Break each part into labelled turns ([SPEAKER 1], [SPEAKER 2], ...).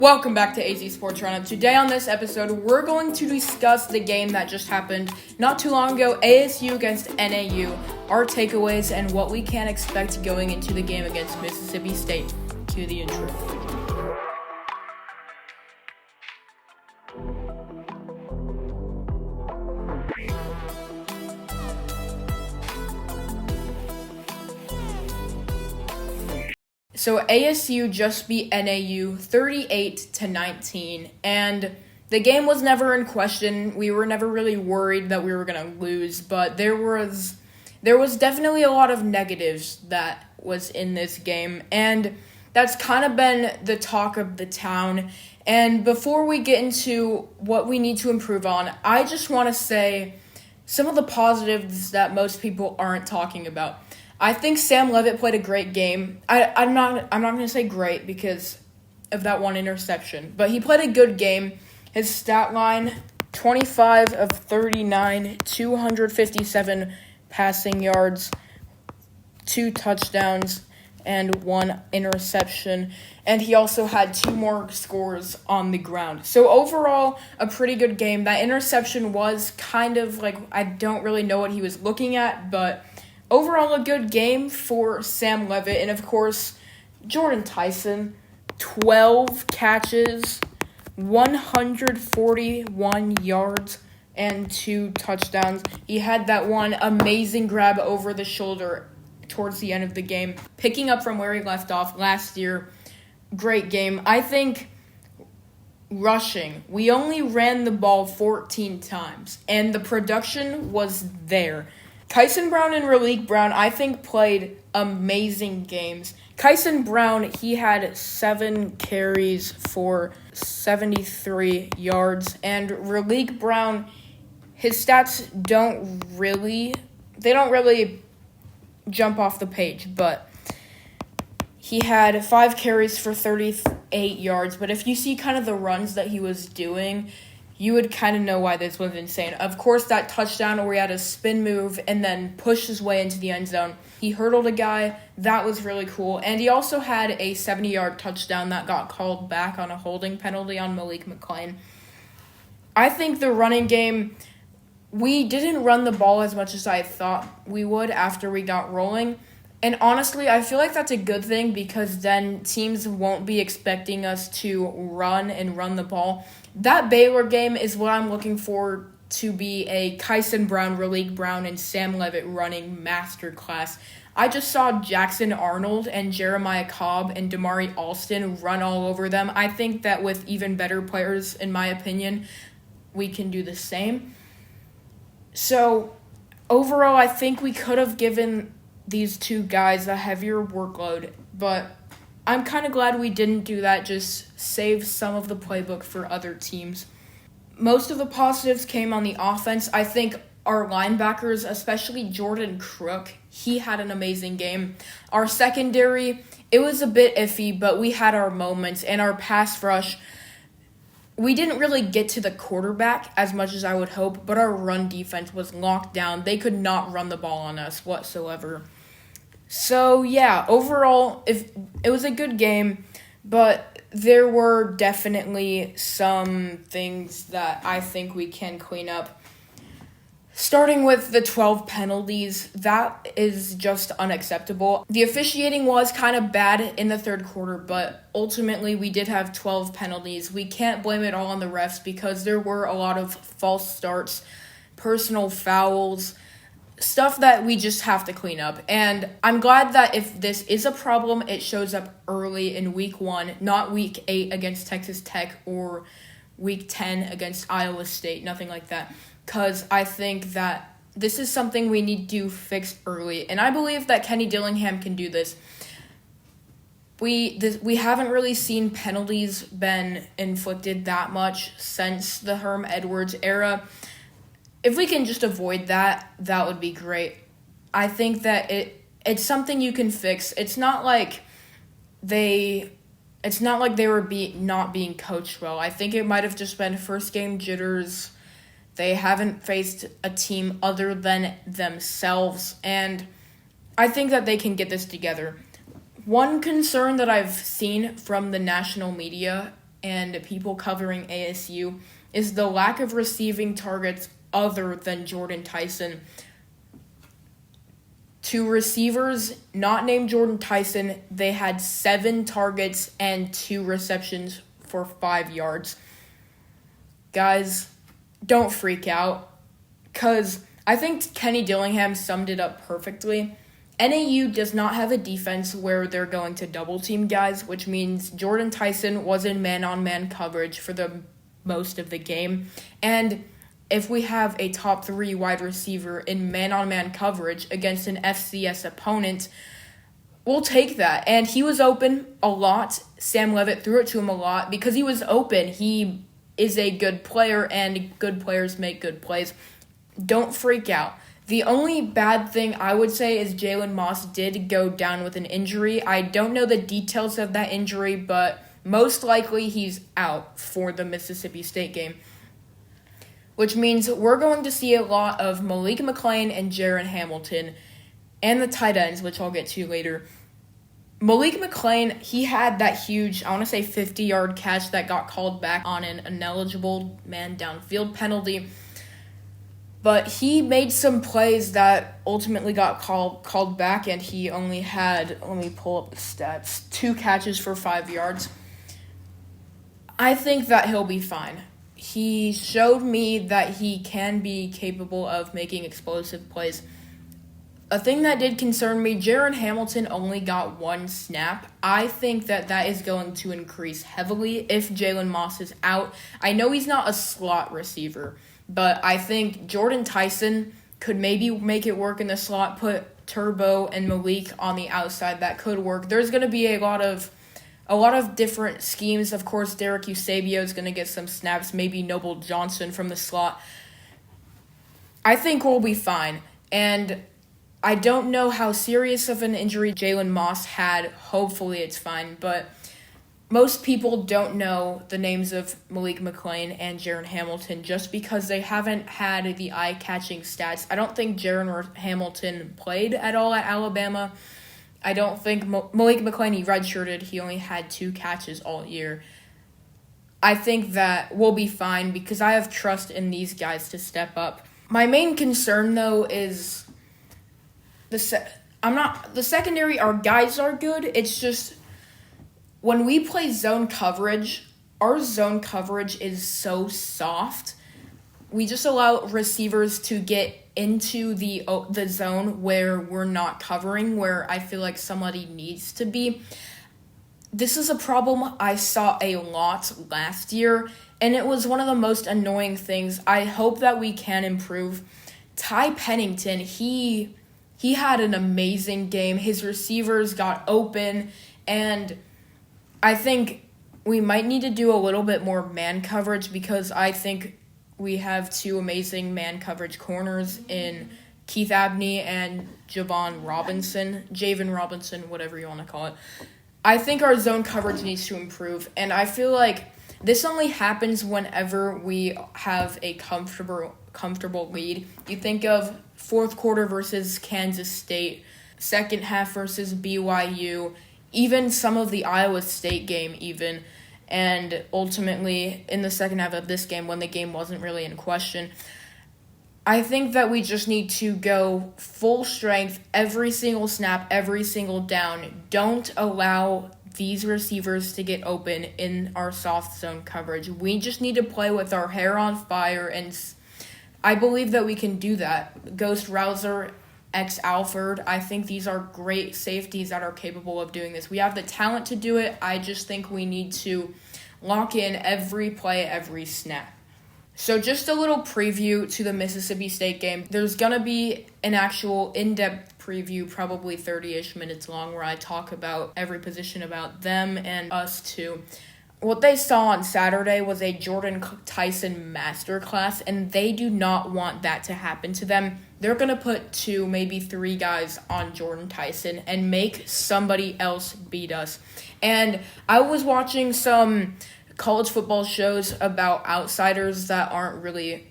[SPEAKER 1] Welcome back to AZ Sports Roundup. Today on this episode, we're going to discuss the game that just happened not too long ago, ASU against NAU, our takeaways, and what we can expect going into the game against Mississippi State. Cue the intro. So ASU just beat NAU 38-19, and the game was never in question. We were never really worried that we were going to lose, but there was definitely a lot of negatives that was in this game, and that's kind of been the talk of the town. And before we get into what we need to improve on, I just want to say some of the positives that most people aren't talking about. I think Sam Leavitt played a great game. I'm not going to say great because of that one interception, but he played a good game. His stat line, 25 of 39, 257 passing yards, 2 touchdowns, and 1 interception. And he also had 2 more scores on the ground. So overall, a pretty good game. That interception was kind of like, I don't really know what he was looking at, but overall, a good game for Sam Leavitt. And, of course, Jordan Tyson, 12 catches, 141 yards, and 2 touchdowns. He had that one amazing grab over the shoulder towards the end of the game, picking up from where he left off last year. Great game. I think rushing, we only ran the ball 14 times, and the production was there. Kyson Brown and Raleek Brown, I think, played amazing games. Kyson Brown, he had 7 carries for 73 yards. And Raleek Brown, his stats don't really jump off the page. But he had 5 carries for 38 yards. But if you see kind of the runs that he was doing, you would kind of know why this was insane. Of course, that touchdown where he had a spin move and then pushed his way into the end zone. He hurdled a guy. That was really cool. And he also had a 70-yard touchdown that got called back on a holding penalty on Malik McClain. I think the running game, we didn't run the ball as much as I thought we would after we got rolling. And honestly, I feel like that's a good thing because then teams won't be expecting us to run the ball. That Baylor game is what I'm looking for to be a Kyson Brown, Raleek Brown, and Sam Leavitt running masterclass. I just saw Jackson Arnold and Jeremiah Cobb and Damari Alston run all over them. I think that with even better players, in my opinion, we can do the same. So, overall, I think we could have given these 2 guys a heavier workload, but I'm kind of glad we didn't do that, just save some of the playbook for other teams. Most of the positives came on the offense. I think our linebackers, especially Jordan Crook, he had an amazing game. Our secondary, it was a bit iffy, but we had our moments. And our pass rush, we didn't really get to the quarterback as much as I would hope, but our run defense was locked down. They could not run the ball on us whatsoever. So, yeah, overall, it was a good game, but there were definitely some things that I think we can clean up. Starting with the 12 penalties, that is just unacceptable. The officiating was kind of bad in the third quarter, but ultimately we did have 12 penalties. We can't blame it all on the refs because there were a lot of false starts, personal fouls, stuff that we just have to clean up. And I'm glad that if this is a problem, it shows up early in week 1, not week 8 against Texas Tech or week 10 against Iowa State, nothing like that. Because I think that this is something we need to fix early. And I believe that Kenny Dillingham can do this. We haven't really seen penalties been inflicted that much since the Herm Edwards era. If we can just avoid that, that would be great. I think that it's something you can fix. It's not like they were not being coached well. I think it might have just been first game jitters. They haven't faced a team other than themselves, and I think that they can get this together. One concern that I've seen from the national media and people covering ASU is the lack of receiving targets other than Jordan Tyson. To receivers not named Jordan Tyson, they had 7 targets and 2 receptions for 5 yards. Guys, don't freak out, because I think Kenny Dillingham summed it up perfectly. NAU does not have a defense where they're going to double team guys, which means Jordan Tyson was in man-on-man coverage for the most of the game. And if we have a top 3 wide receiver in man-on-man coverage against an FCS opponent, we'll take that. And he was open a lot. Sam Leavitt threw it to him a lot because he was open. He is a good player, and good players make good plays. Don't freak out. The only bad thing I would say is Jalen Moss did go down with an injury. I don't know the details of that injury, but most likely he's out for the Mississippi State game, which means we're going to see a lot of Malik McClain and Jaron Hamilton and the tight ends, which I'll get to later. Malik McClain, he had that huge, 50-yard catch that got called back on an ineligible man downfield penalty. But he made some plays that ultimately got called back, and he only had, let me pull up the stats, 2 catches for 5 yards. I think that he'll be fine. He showed me that he can be capable of making explosive plays. A thing that did concern me, Jaron Hamilton only got 1 snap. I think that is going to increase heavily if Jalen Moss is out. I know he's not a slot receiver, but I think Jordan Tyson could maybe make it work in the slot, put Turbo and Malik on the outside. That could work. There's going to be a lot of different schemes. Of course, Derek Eusebio is going to get some snaps, maybe Noble Johnson from the slot. I think we'll be fine. And I don't know how serious of an injury Jalen Moss had. Hopefully it's fine, but most people don't know the names of Malik McClain and Jaron Hamilton just because they haven't had the eye-catching stats. I don't think Jaron Hamilton played at all at Alabama. I don't think Malik McClain, he redshirted. He only had 2 catches all year. I think that we'll be fine because I have trust in these guys to step up. My main concern, though, is the secondary. Our guys are good. It's just when we play zone coverage, our zone coverage is so soft. We just allow receivers to get into the zone where we're not covering, where I feel like somebody needs to be. This is a problem I saw a lot last year, and it was one of the most annoying things. I hope that we can improve. Ty Pennington, he had an amazing game. His receivers got open, and I think we might need to do a little bit more man coverage because I think we have 2 amazing man coverage corners in Keith Abney and Javon Robinson, whatever you want to call it. I think our zone coverage needs to improve, and I feel like this only happens whenever we have a comfortable lead. You think of fourth quarter versus Kansas State, second half versus BYU, even some of the Iowa State game even, and ultimately in the second half of this game when the game wasn't really in question. I think that we just need to go full strength every single snap, every single down. Don't allow these receivers to get open in our soft zone coverage. We just need to play with our hair on fire, and I believe that we can do that. Ghost Rouser, Alford, I think these are great safeties that are capable of doing this. We have the talent to do it. I just think we need to lock in every play, every snap. So just a little preview to the Mississippi State game. There's going to be an actual in-depth preview, probably 30-ish minutes long, where I talk about every position about them and us too. What they saw on Saturday was a Jordan Tyson masterclass, and they do not want that to happen to them. They're going to put 2, maybe 3 guys on Jordan Tyson and make somebody else beat us. And I was watching some college football shows about outsiders that aren't really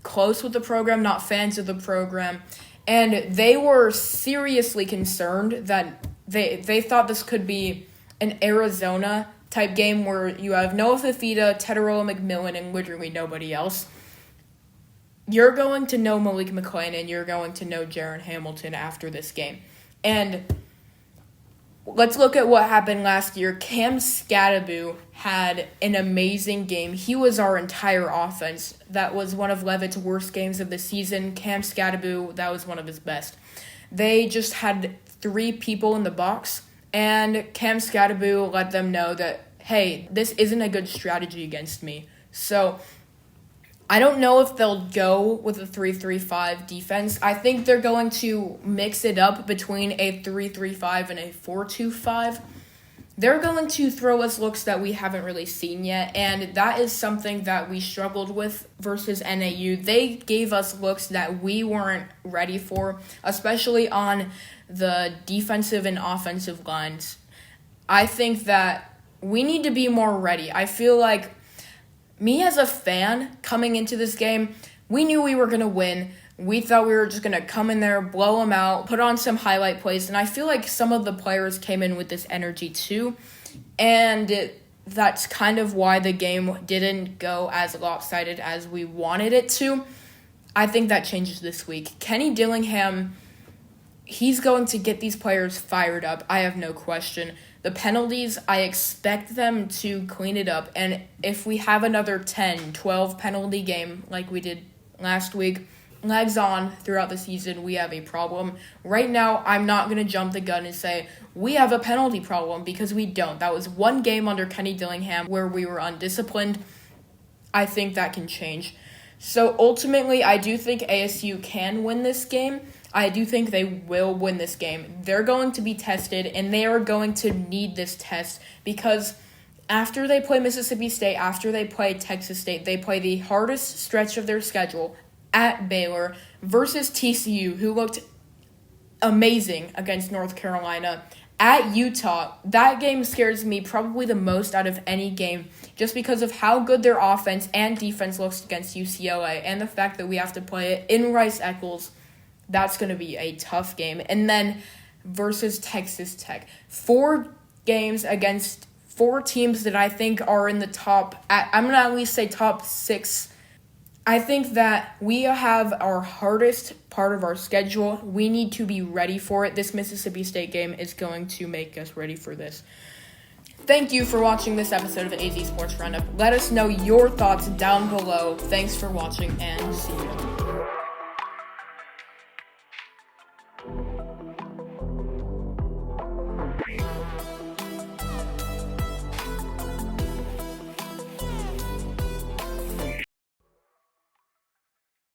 [SPEAKER 1] close with the program, not fans of the program, and they were seriously concerned that they thought this could be an Arizona type game where you have Noah Fifita, Tedero McMillan, and literally nobody else. You're going to know Malik McClain and you're going to know Jaron Hamilton after this game. And let's look at what happened last year. Cam Scadaboo had an amazing game. He was our entire offense. That was one of Levitt's worst games of the season. Cam Scadaboo, that was one of his best. They just had 3 people in the box, and Cam Scadaboo let them know that, hey, this isn't a good strategy against me. So I don't know if they'll go with a 3-3-5 defense. I think they're going to mix it up between a 3-3-5 and a 4-2-5. They're going to throw us looks that we haven't really seen yet, and that is something that we struggled with versus NAU. They gave us looks that we weren't ready for, especially on the defensive and offensive lines. I think that we need to be more ready. I feel like me as a fan coming into this game, we knew we were going to win. We thought we were just going to come in there, blow them out, put on some highlight plays. And I feel like some of the players came in with this energy too. And that's kind of why the game didn't go as lopsided as we wanted it to. I think that changes this week. Kenny Dillingham, he's going to get these players fired up. I have no question. The penalties, I expect them to clean it up. And if we have another 10, 12 penalty game like we did last week, legs on throughout the season, we have a problem. Right now, I'm not going to jump the gun and say we have a penalty problem because we don't. That was one game under Kenny Dillingham where we were undisciplined. I think that can change. So ultimately, I do think ASU can win this game. I do think they will win this game. They're going to be tested, and they are going to need this test because after they play Mississippi State, after they play Texas State, they play the hardest stretch of their schedule at Baylor versus TCU, who looked amazing against North Carolina. At Utah, that game scares me probably the most out of any game just because of how good their offense and defense looks against UCLA and the fact that we have to play it in Rice-Eccles. That's going to be a tough game. And then versus Texas Tech. 4 games against 4 teams that I think are in the top, I'm going to at least say top 6. I think that we have our hardest part of our schedule. We need to be ready for it. This Mississippi State game is going to make us ready for this. Thank you for watching this episode of AZ Sports Roundup. Let us know your thoughts down below. Thanks for watching, and see you.